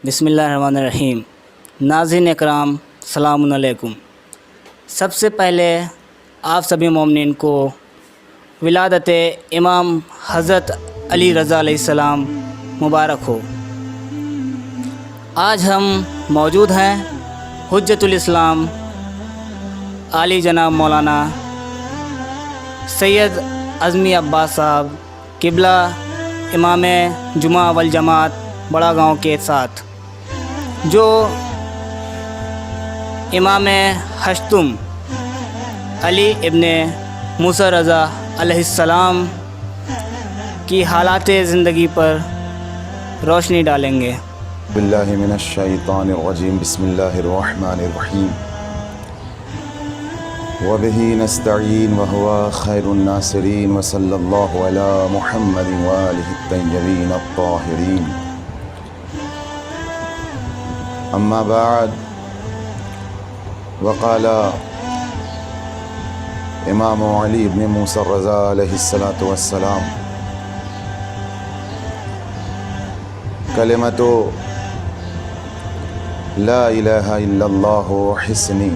بسم اللہ الرحمن الرحیم۔ ناظرین اکرام السلام علیکم۔ سب سے پہلے آپ سبھی مومنین کو ولادت امام حضرت علی رضا علیہ السلام مبارک ہو۔ آج ہم موجود ہیں حجت الاسلام عالی جناب مولانا سید اعظمی عباس صاحب قبلہ امام جمعہ والجماعت بڑا گاؤں کے ساتھ، جو امام ہشتم علی ابن موسیٰ رضا علیہ السلام کی حالات زندگی پر روشنی ڈالیں گے۔ باللہ من الشیطان الرجیم، بسم اللہ الرحمن الرحیم، وبہ نستعین وہو خیر الناصرین، وصلی اللہ علی محمد وآلہ الطیبین الطاہرین۔ اما بعد، وقال امام علی ابن موسیٰ رضا علیہ السلام، کلمۃ لا الہ الا اللہ حسنی،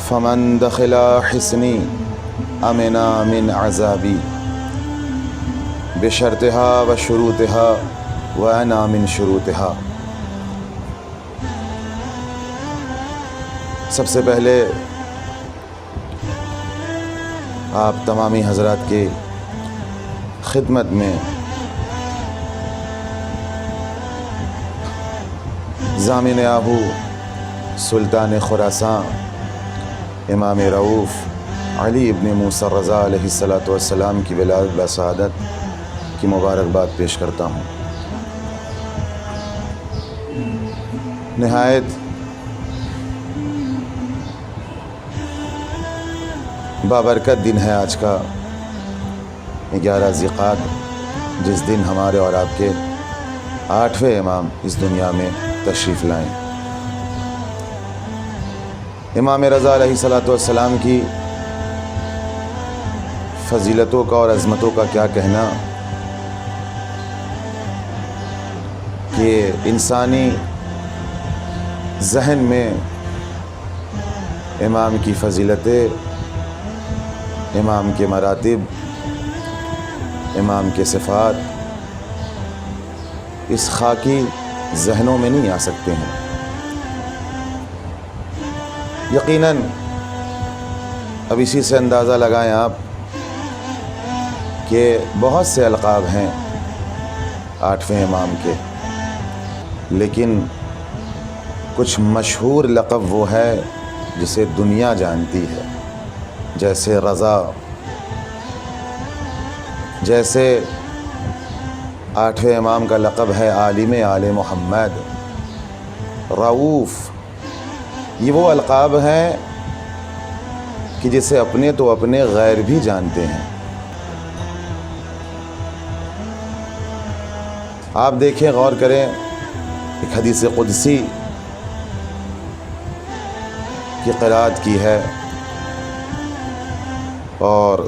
فمن دخل حسنی امنا من عذابی، بشرطها وشروطها وانا من شروطها۔ سب سے پہلے آپ تمامی حضرات کے خدمت میں ضامن آہو سلطان خراسان امام رؤوف علی ابن موسیٰ رضا علیہ السلام کی ولادت بسعادت کی مبارکباد پیش کرتا ہوں۔ نہایت بابرکت دن ہے آج کا 11 ذیقعدہ، جس دن ہمارے اور آپ کے 8ویں امام اس دنیا میں تشریف لائیں۔ امام رضا علیہ السلام کی فضیلتوں کا اور عظمتوں کا کیا کہنا کہ انسانی ذہن میں امام کی فضیلتیں، امام کے مراتب، امام کے صفات اس خاکی ذہنوں میں نہیں آ سکتے ہیں۔ یقیناً اب اسی سے اندازہ لگائیں آپ کہ بہت سے القاب ہیں 8ویں امام کے، لیکن کچھ مشہور لقب وہ ہے جسے دنیا جانتی ہے، جیسے رضا، جیسے 8ویں امام کا لقب ہے عالم آل محمد، رؤوف۔ یہ وہ القاب ہیں کہ جسے اپنے تو اپنے غیر بھی جانتے ہیں۔ آپ دیکھیں، غور کریں، ایک حدیث قدسی کی قرأت کی ہے اور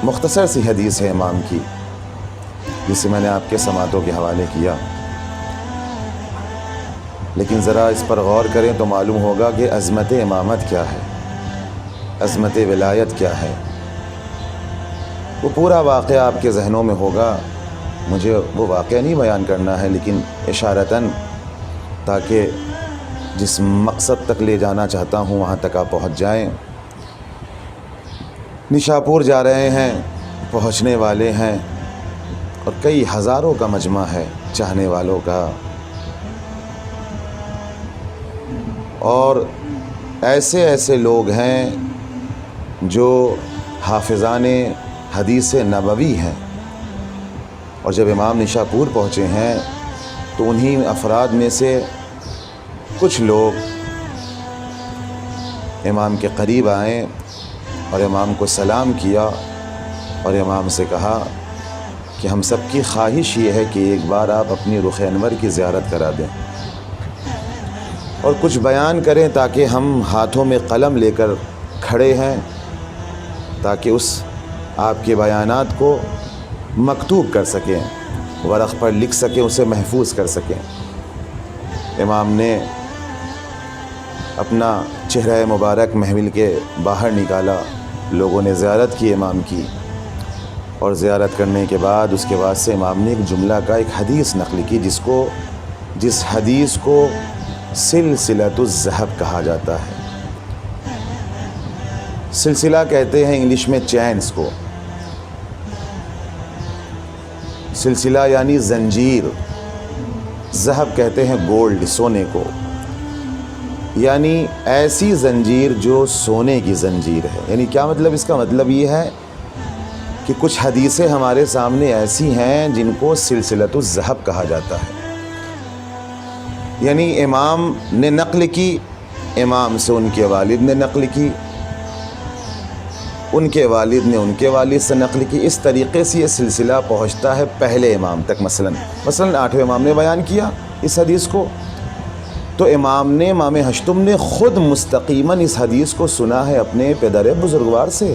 مختصر سی حدیث ہے امام کی، جسے میں نے آپ کے سماعتوں کے حوالے کیا، لیکن ذرا اس پر غور کریں تو معلوم ہوگا کہ عظمت امامت کیا ہے، عظمت ولایت کیا ہے۔ وہ پورا واقعہ آپ کے ذہنوں میں ہوگا، مجھے وہ واقعہ نہیں بیان کرنا ہے، لیکن اشارتاً، تاکہ جس مقصد تک لے جانا چاہتا ہوں وہاں تک آپ پہنچ جائیں۔ نشاپور جا رہے ہیں، پہنچنے والے ہیں، اور کئی ہزاروں کا مجمع ہے چاہنے والوں کا، اور ایسے ایسے لوگ ہیں جو حافظان حدیث نبوی ہیں، اور جب امام نشاپور پہنچے ہیں تو انہی افراد میں سے کچھ لوگ امام کے قریب آئیں اور امام کو سلام کیا، اور امام سے کہا کہ ہم سب کی خواہش یہ ہے کہ ایک بار آپ اپنی رخ انور کی زیارت کرا دیں اور کچھ بیان کریں، تاکہ ہم ہاتھوں میں قلم لے کر کھڑے ہیں، تاکہ اس آپ کے بیانات کو مکتوب کر سکیں۔ ورق پر لکھ سکیں، اسے محفوظ کر سکیں۔ امام نے اپنا چہرہ مبارک محفل کے باہر نکالا، لوگوں نے زیارت کی امام کی، اور زیارت کرنے کے بعد اس کے بعد سے امام نے ایک جملہ کا ایک حدیث نقل کی، جس حدیث کو سلسلۃ الذہب کہا جاتا ہے۔ سلسلہ کہتے ہیں انگلش میں چینز کو، سلسلہ یعنی زنجیر، ذہب کہتے ہیں گولڈ، سونے کو، یعنی ایسی زنجیر جو سونے کی زنجیر ہے۔ یعنی کیا مطلب؟ اس کا مطلب یہ ہے کہ کچھ حدیثیں ہمارے سامنے ایسی ہیں جن کو سلسلۃ الذہب کہا جاتا ہے۔ یعنی امام نے نقل کی، امام سے ان کے والد نے نقل کی، ان کے والد نے ان کے والد سے نقل کی، اس طریقے سے یہ سلسلہ پہنچتا ہے پہلے امام تک۔ مثلاً 8ویں امام نے بیان کیا اس حدیث کو، تو امام ہشتم نے خود مستقیماً اس حدیث کو سنا ہے اپنے پدر بزرگوار سے۔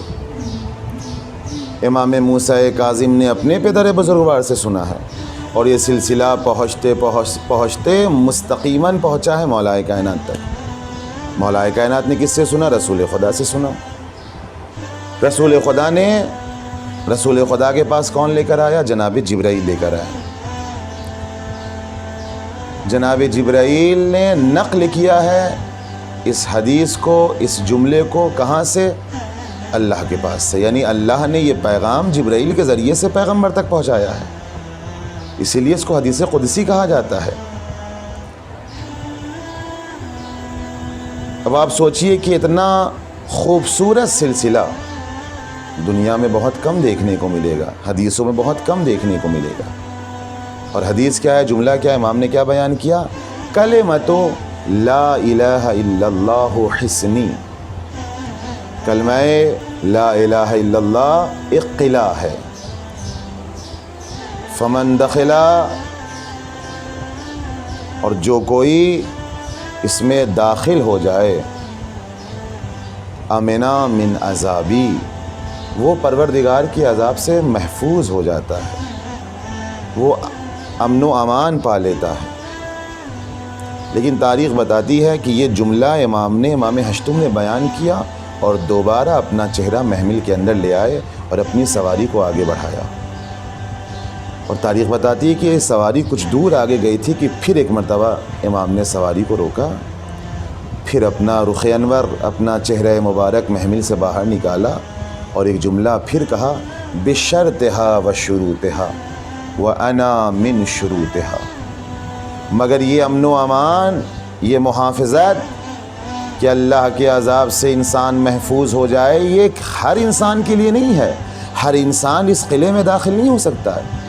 امام موسیٰ کاظم نے اپنے پدر بزرگوار سے سنا ہے، اور یہ سلسلہ پہنچتے مستقیماً پہنچا ہے مولا کائنات تک۔ مولا کائنات نے کس سے سنا؟ رسول خدا سے سنا۔ رسول خدا کے پاس کون لے کر آیا؟ جناب جبرائیل لے کر آیا۔ جناب جبرائیل نے نقل کیا ہے اس حدیث کو، اس جملے کو، کہاں سے؟ اللہ کے پاس سے۔ یعنی اللہ نے یہ پیغام جبرائیل کے ذریعے سے پیغمبر تک پہنچایا ہے، اسی لیے اس کو حدیث قدسی کہا جاتا ہے۔ اب آپ سوچئے کہ اتنا خوبصورت سلسلہ دنیا میں بہت کم دیکھنے کو ملے گا، حدیثوں میں بہت کم دیکھنے کو ملے گا۔ اور حدیث کیا ہے؟ جملہ کیا ہے؟ امام نے کیا بیان کیا؟ کلمۃ لا الہ الا اللہ حصنی، کلمہ لا الہ الا اللہ ایک قلعہ ہے، فمن دخلا، اور جو کوئی اس میں داخل ہو جائے، امنا من عذابی، وہ پروردگار کے عذاب سے محفوظ ہو جاتا ہے، وہ امن و امان پا لیتا ہے۔ لیکن تاریخ بتاتی ہے کہ یہ جملہ امام ہشتم نے بیان کیا، اور دوبارہ اپنا چہرہ محمل کے اندر لے آئے اور اپنی سواری کو آگے بڑھایا۔ اور تاریخ بتاتی ہے کہ یہ سواری کچھ دور آگے گئی تھی کہ پھر ایک مرتبہ امام نے سواری کو روکا، پھر اپنا رخ انور، اپنا چہرہ مبارک محمل سے باہر نکالا، اور ایک جملہ پھر کہا، بشرطہا و شروطہا وانا من شروطہا، مگر یہ امن و امان، یہ محافظت کہ اللہ کے عذاب سے انسان محفوظ ہو جائے، یہ ہر انسان کے لیے نہیں ہے۔ ہر انسان اس قلعے میں داخل نہیں ہو سکتا ہے،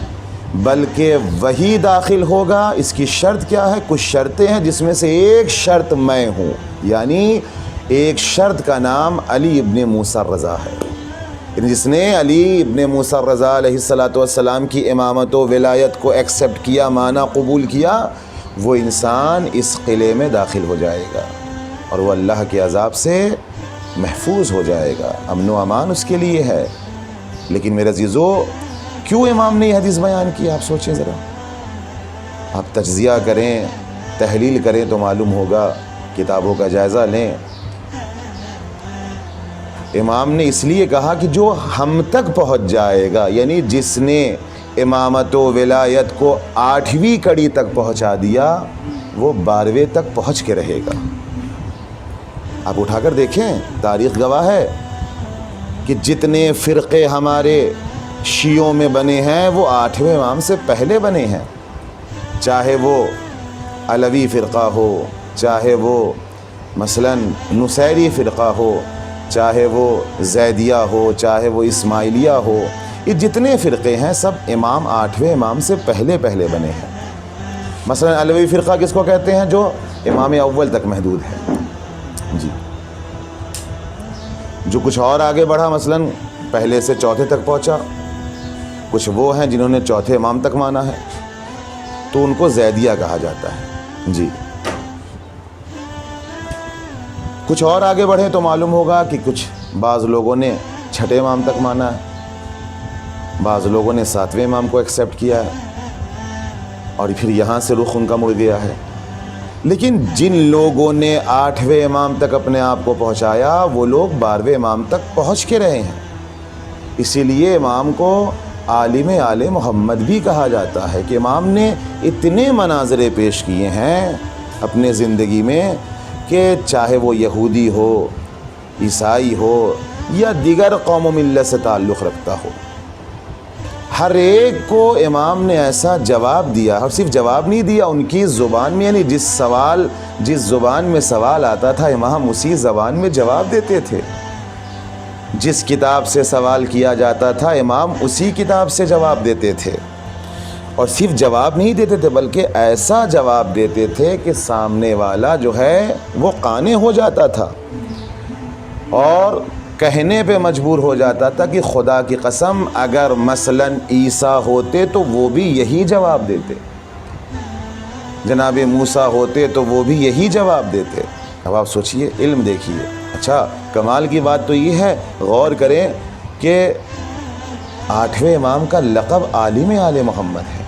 بلکہ وہی داخل ہوگا۔ اس کی شرط کیا ہے؟ کچھ شرطیں ہیں، جس میں سے ایک شرط میں ہوں، یعنی ایک شرط کا نام علی ابن موسیٰ الرضا ہے۔ جس نے علی ابن موسیٰ الرضا علیہ السلام کی امامت و ولایت کو ایکسیپٹ کیا، مانا قبول کیا، وہ انسان اس قلعے میں داخل ہو جائے گا، اور وہ اللہ کے عذاب سے محفوظ ہو جائے گا، امن و امان اس کے لیے ہے۔ لیکن میرے عزیزو، کیوں امام نے یہ حدیث بیان کی؟ آپ سوچیں ذرا، آپ تجزیہ کریں، تحلیل کریں تو معلوم ہوگا، کتابوں کا جائزہ لیں۔ امام نے اس لیے کہا کہ جو ہم تک پہنچ جائے گا، یعنی جس نے امامت و ولایت کو 8ویں کڑی تک پہنچا دیا، وہ 12ویں تک پہنچ کے رہے گا۔ آپ اٹھا کر دیکھیں، تاریخ گواہ ہے کہ جتنے فرقے ہمارے شیعوں میں بنے ہیں، وہ 8ویں امام سے پہلے بنے ہیں، چاہے وہ علوی فرقہ ہو، چاہے وہ مثلاً نصیری فرقہ ہو، چاہے وہ زیدیہ ہو، چاہے وہ اسماعیلیہ ہو، یہ جتنے فرقے ہیں سب امام 8ویں امام سے پہلے بنے ہیں۔ مثلا علوی فرقہ کس کو کہتے ہیں؟ جو امام اول تک محدود ہے، جی، جو کچھ اور آگے بڑھا، مثلا پہلے سے چوتھے تک پہنچا، کچھ وہ ہیں جنہوں نے چوتھے امام تک مانا ہے، تو ان کو زیدیہ کہا جاتا ہے، جی۔ کچھ اور آگے بڑھے تو معلوم ہوگا کہ کچھ بعض لوگوں نے چھٹے امام تک مانا ہے، بعض لوگوں نے 7ویں امام کو ایکسیپٹ کیا ہے، اور پھر یہاں سے رخ ان کا مڑ گیا ہے۔ لیکن جن لوگوں نے 8ویں امام تک اپنے آپ کو پہنچایا وہ لوگ 12ویں امام تک پہنچ کے رہے ہیں۔ اسی لیے امام کو عالم آل محمد بھی کہا جاتا ہے کہ امام نے اتنے مناظرے پیش کیے ہیں اپنے زندگی میں کہ چاہے وہ یہودی ہو، عیسائی ہو یا دیگر قوم و ملت سے تعلق رکھتا ہو، ہر ایک کو امام نے ایسا جواب دیا، اور صرف جواب نہیں دیا، ان کی زبان میں، یعنی جس زبان میں سوال آتا تھا امام اسی زبان میں جواب دیتے تھے۔ جس کتاب سے سوال کیا جاتا تھا امام اسی کتاب سے جواب دیتے تھے، اور صرف جواب نہیں دیتے تھے بلکہ ایسا جواب دیتے تھے کہ سامنے والا جو ہے وہ قانع ہو جاتا تھا اور کہنے پہ مجبور ہو جاتا تھا کہ خدا کی قسم اگر مثلاً عیسیٰ ہوتے تو وہ بھی یہی جواب دیتے، جناب موسیٰ ہوتے تو وہ بھی یہی جواب دیتے۔ اب آپ سوچئے، علم دیکھیے۔ اچھا، کمال کی بات تو یہ ہے، غور کریں کہ 8ویں امام کا لقب عالم آل محمد ہے۔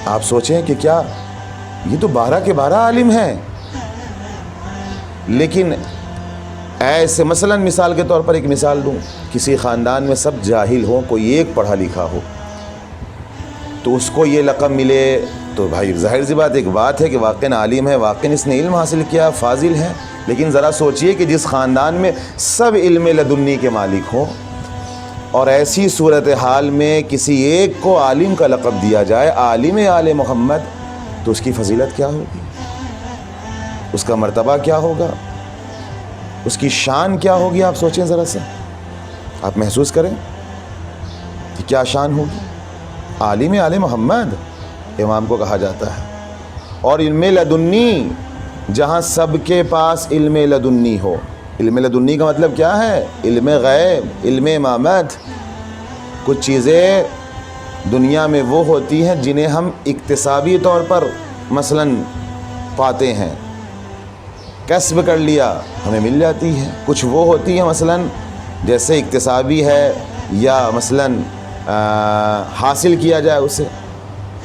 آپ سوچیں کہ کیا یہ تو 12 کے 12 عالم ہیں، لیکن ایسے مثلا مثال کے طور پر ایک مثال دوں، کسی خاندان میں سب جاہل ہوں، کوئی ایک پڑھا لکھا ہو تو اس کو یہ لقب ملے تو بھائی ظاہر سی بات ایک بات ہے کہ واقعاً عالم ہے، واقعاً اس نے علم حاصل کیا، فاضل ہے۔ لیکن ذرا سوچئے کہ جس خاندان میں سب علم لدنی کے مالک ہوں اور ایسی صورتحال میں کسی ایک کو عالم کا لقب دیا جائے، عالم آل محمد، تو اس کی فضیلت کیا ہوگی، اس کا مرتبہ کیا ہوگا، اس کی شان کیا ہوگی؟ آپ سوچیں ذرا سے، آپ محسوس کریں کہ کیا شان ہوگی۔ عالم آل محمد امام کو کہا جاتا ہے، اور علم لدنی، جہاں سب کے پاس علم لدنی ہو۔ علم لدنی کا مطلب کیا ہے؟ علم غیب، علم امامت۔ کچھ چیزیں دنیا میں وہ ہوتی ہیں جنہیں ہم اکتسابی طور پر مثلاً پاتے ہیں، کسب کر لیا ہمیں مل جاتی ہے۔ کچھ وہ ہوتی ہیں مثلاً جیسے اکتسابی ہے یا مثلاً حاصل کیا جائے، اسے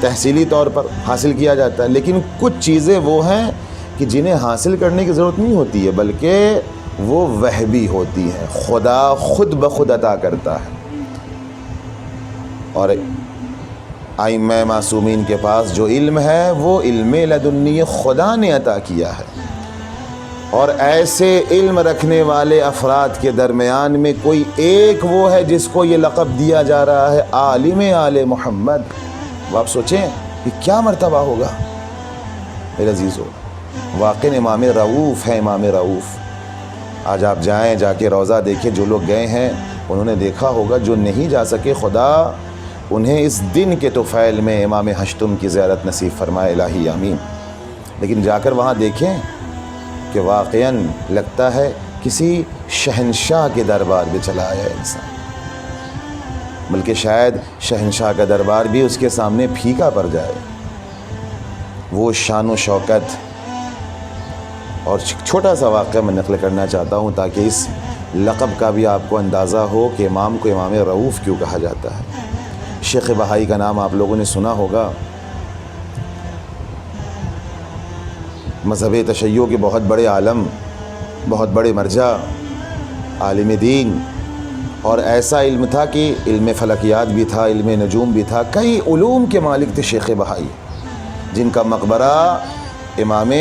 تحصیلی طور پر حاصل کیا جاتا ہے۔ لیکن کچھ چیزیں وہ ہیں کہ جنہیں حاصل کرنے کی ضرورت نہیں ہوتی ہے بلکہ وہ وہبی ہوتی ہیں، خدا خود بخود عطا کرتا ہے۔ اور ائمہ معصومین کے پاس جو علم ہے وہ علم لدنی خدا نے عطا کیا ہے، اور ایسے علم رکھنے والے افراد کے درمیان میں کوئی ایک وہ ہے جس کو یہ لقب دیا جا رہا ہے عالم آل محمد۔ وہ آپ سوچیں کہ کیا مرتبہ ہوگا میرے عزیزو۔ واقعی امام رؤوف ہے، امام رؤوف۔ آج آپ جائیں، جا کے روضہ دیکھیں، جو لوگ گئے ہیں انہوں نے دیکھا ہوگا، جو نہیں جا سکے خدا انہیں اس دن کے طفیل میں امام ہشتم کی زیارت نصیب فرمائے، الہی آمین۔ لیکن جا کر وہاں دیکھیں کہ واقعاً لگتا ہے کسی شہنشاہ کے دربار میں چلا آیا انسان، بلکہ شاید شہنشاہ کا دربار بھی اس کے سامنے پھیکا پڑ جائے۔ وہ شان و شوکت، اور چھوٹا سا واقعہ میں نقل کرنا چاہتا ہوں تاکہ اس لقب کا بھی آپ کو اندازہ ہو کہ امام کو امام رؤوف کیوں کہا جاتا ہے۔ شیخ بہائی کا نام آپ لوگوں نے سنا ہوگا، مذہب تشیع کے بہت بڑے عالم، بہت بڑے مرجع، عالم دین، اور ایسا علم تھا کہ علم فلکیات بھی تھا، علم نجوم بھی تھا، کئی علوم کے مالک تھے شیخ بہائی، جن کا مقبرہ امام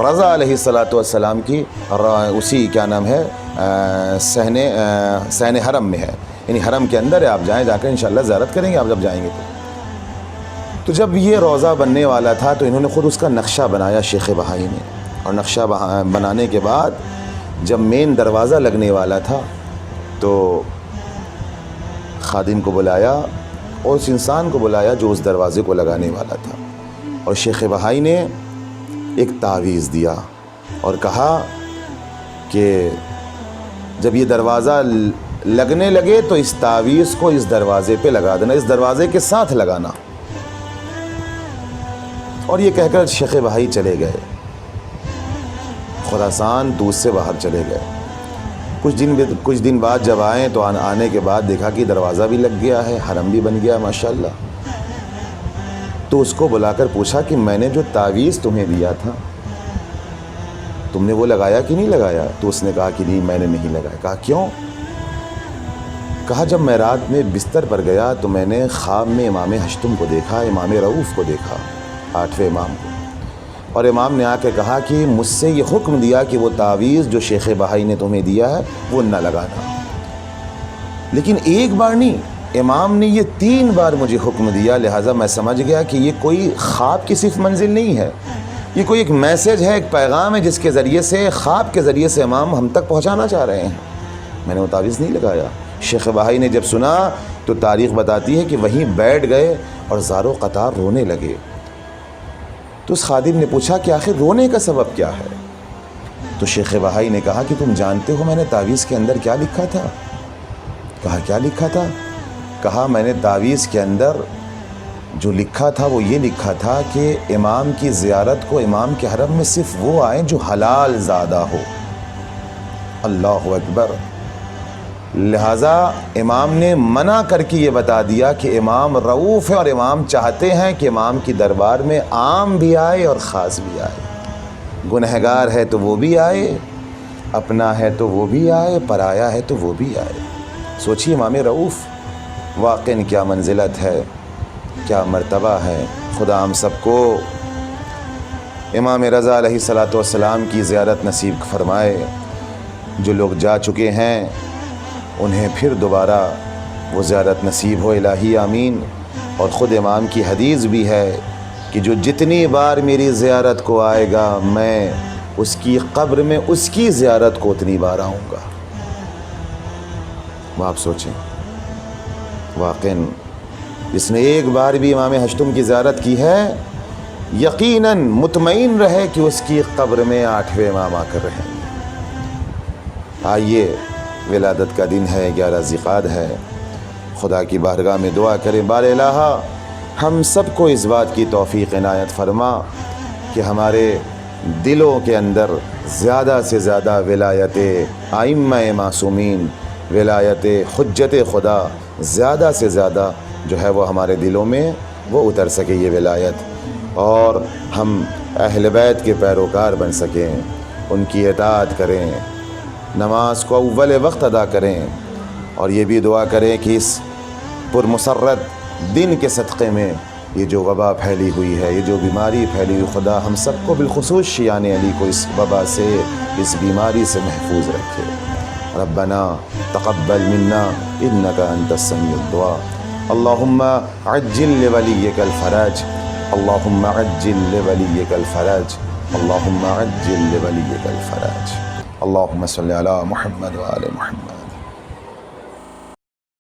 رضا علیہ السلام کی اسی کیا نام ہے صحن حرم میں ہے، یعنی حرم کے اندر ہے۔ آپ جائیں، جا کر انشاءاللہ زیارت کریں گے آپ جب جائیں گے تو جب یہ روضہ بننے والا تھا تو انہوں نے خود اس کا نقشہ بنایا شیخ بہائی نے، اور نقشہ بنانے کے بعد جب مین دروازہ لگنے والا تھا تو خادم کو بلایا اور اس انسان کو بلایا جو اس دروازے کو لگانے والا تھا، اور شیخ بہائی نے ایک تعویذ دیا اور کہا کہ جب یہ دروازہ لگنے لگے تو اس تعویذ کو اس دروازے پہ لگا دینا، اس دروازے کے ساتھ لگانا۔ اور یہ کہہ کر شیخ بہائی چلے گئے، خراسان دودھ سے باہر چلے گئے۔ کچھ دن بعد جب آئیں تو آنے کے بعد دیکھا کہ دروازہ بھی لگ گیا ہے، حرم بھی بن گیا ماشاءاللہ۔ تو اس کو بلا کر پوچھا کہ میں نے جو تعویذ تمہیں دیا تھا تم نے وہ لگایا کہ نہیں لگایا؟ تو اس نے کہا کہ نہیں میں نے نہیں لگایا۔ کہا کیوں؟ کہا جب میں رات میں بستر پر گیا تو میں نے خواب میں امام ہشتم کو دیکھا، امام رؤوف کو دیکھا، 8ویں امام کو، اور امام نے آ کے کہا کہ مجھ سے یہ حکم دیا کہ وہ تعویذ جو شیخ بہائی نے تمہیں دیا ہے وہ نہ لگانا۔ لیکن ایک بار نہیں، امام نے یہ 3 بار مجھے حکم دیا، لہٰذا میں سمجھ گیا کہ یہ کوئی خواب کی صرف منزل نہیں ہے، یہ کوئی ایک میسیج ہے، ایک پیغام ہے جس کے ذریعے سے، خواب کے ذریعے سے امام ہم تک پہنچانا چاہ رہے ہیں۔ میں نے وہ تعویذ نہیں لگایا۔ شیخ بہائی نے جب سنا تو تاریخ بتاتی ہے کہ وہیں بیٹھ گئے اور زار و قطار رونے لگے۔ تو اس خادم نے پوچھا کہ آخر رونے کا سبب کیا ہے؟ تو شیخ بہائی نے کہا کہ تم جانتے ہو میں نے تعویذ کے اندر کیا لکھا تھا؟ کہا کیا لکھا تھا؟ کہا میں نے تعویذ کے اندر جو لکھا تھا وہ یہ لکھا تھا کہ امام کی زیارت کو امام کے حرم میں صرف وہ آئیں جو حلال زادہ ہو۔ اللہ اکبر۔ لہٰذا امام نے منع کر کے یہ بتا دیا کہ امام رؤوف ہے اور امام چاہتے ہیں کہ امام کی دربار میں عام بھی آئے اور خاص بھی آئے، گنہگار ہے تو وہ بھی آئے، اپنا ہے تو وہ بھی آئے، پرایا ہے تو وہ بھی آئے۔ سوچیے امام رؤوف واقعاً کیا منزلت ہے، کیا مرتبہ ہے۔ خدا ہم سب کو امام رضا علیہ الصلاۃ والسلام کی زیارت نصیب فرمائے۔ جو لوگ جا چکے ہیں انہیں پھر دوبارہ وہ زیارت نصیب ہو، الہی آمین۔ اور خود امام کی حدیث بھی ہے کہ جو جتنی بار میری زیارت کو آئے گا میں اس کی قبر میں اس کی زیارت کو اتنی بار آؤں گا۔ وہ آپ سوچیں، واقعاً جس نے ایک بار بھی امام ہشتم کی زیارت کی ہے یقیناً مطمئن رہے کہ اس کی قبر میں 8ویں امام آ کر رہیں گے۔ آئیے، ولادت کا دن ہے، 11 ذیقعد ہے، خدا کی بارگاہ میں دعا کریں بار الہا ہم سب کو اس بات کی توفیق عنایت فرما کہ ہمارے دلوں کے اندر زیادہ سے زیادہ ولایت ائمہ معصومین، ولایت حجت خدا زیادہ سے زیادہ جو ہے وہ ہمارے دلوں میں وہ اتر سکے یہ ولایت، اور ہم اہل بیت کے پیروکار بن سکیں، ان کی اطاعت کریں، نماز کو اول وقت ادا کریں، اور یہ بھی دعا کریں کہ اس پرمسرت دن کے صدقے میں یہ جو وبا پھیلی ہوئی ہے، یہ جو بیماری پھیلی ہوئی، خدا ہم سب کو بالخصوص شیعان علی کو اس وبا سے، اس بیماری سے محفوظ رکھے۔ ربنا تقبل منا انك انت السميع الدعاء اللهم عجل لوليك الفرج اللهم عجل لوليك الفرج اللهم عجل لوليك الفرج اللهم صل على محمد وآل محمد۔